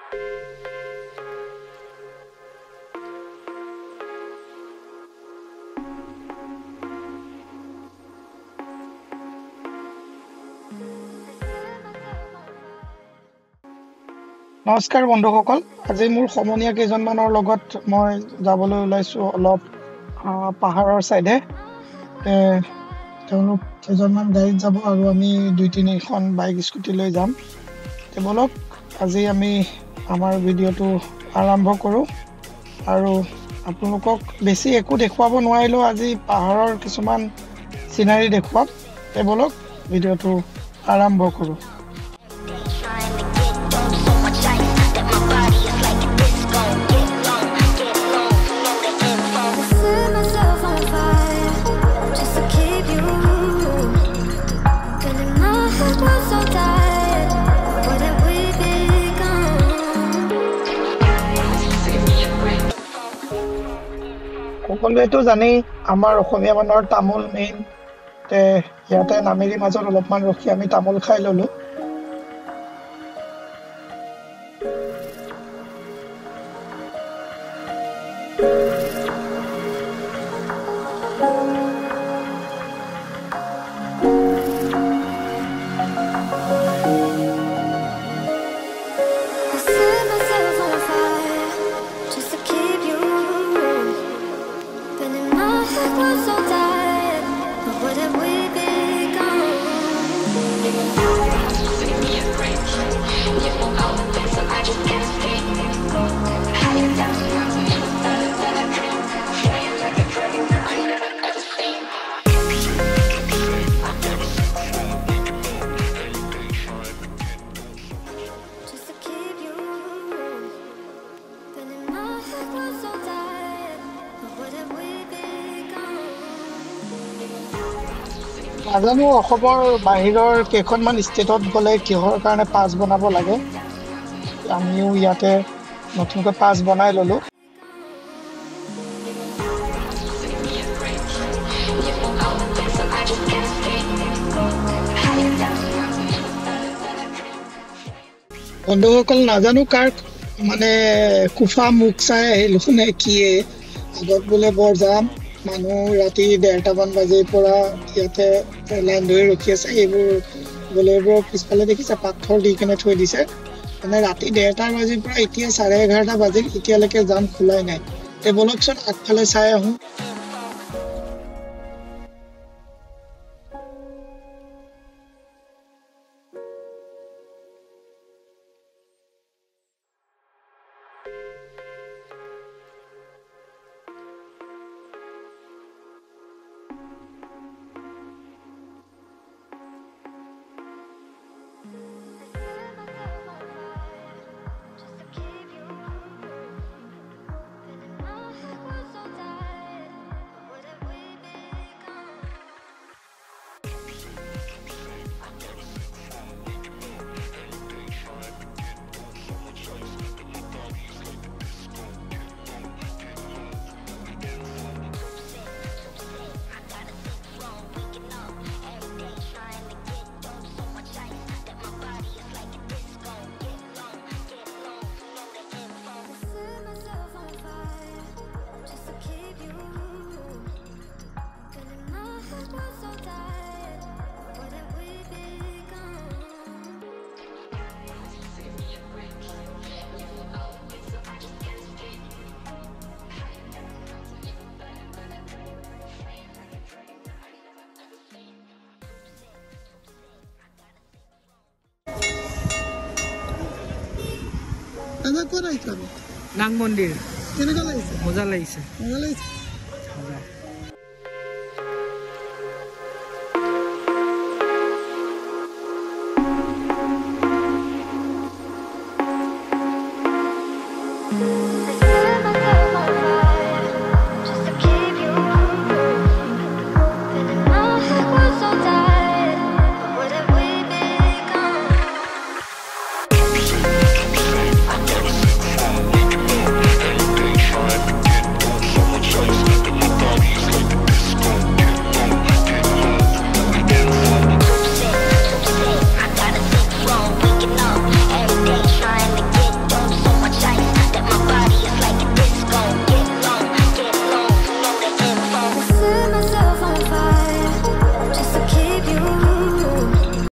নমস্কাৰ বন্ধুসকল, আজি মোৰ সমনীয়া কেইজনমানৰ লগত মই যাবলৈ ওলাইছোঁ অলপ পাহাৰৰ চাইডে। তেওঁলোক কেইজনমান গাড়ীত যাব আৰু আমি 2-3খন বাইক স্কুটি লৈ যাম। বলক আজি আমি আমাৰ ভিডিঅ'টো আৰম্ভ কৰোঁ আৰু আপোনালোকক বেছি একো দেখুৱাব নোৱাৰিলেও আজি পাহাৰৰ কিছুমান চিনাৰী দেখুৱাম। বলক ভিডিঅ'টো আৰম্ভ কৰোঁ। সকলোৱেতো জানেই আমাৰ অসমীয়া মানুহৰ তামোল মেইন। ইয়াতে নামেৰি মাজত অলপমান ৰখি আমি তামোল খাই ললোঁ। নাজানো অসমৰ বাহিৰৰ কেইখনমান ষ্টেটত গ'লে কিহৰ কাৰণে পাছ বনাব লাগে। আমিও ইয়াতে নতুনকৈ পাছ বনাই ল'লোঁ। বন্ধুসকল, নাজানো কাৰ মানে কুফা মুখ চাই আহিলোঁ নে কিয়ে। আগত বোলে বৰ যাম, মানুহ ৰাতি 1:30মান বাজিৰ পৰা ইয়াতে লাইন ধৰি ৰখি আছে। এইবোৰ বলেৰবোৰৰ পিছফালে দেখিছে পাথৰ দি কেনে থৈ দিছে। মানে ৰাতি 1:30 বাজিৰ পৰা এতিয়া 11:30 বাজিল, এতিয়ালৈকে যাম খোলাই নাই। বলকচোন আগফালে চাই আহোঁ। দাদা ক'ত আহিছে? নাগ মন্দিৰ। কেনেকুৱা লাগিছে? মজা লাগিছে। মজা লাগিছে। মজা।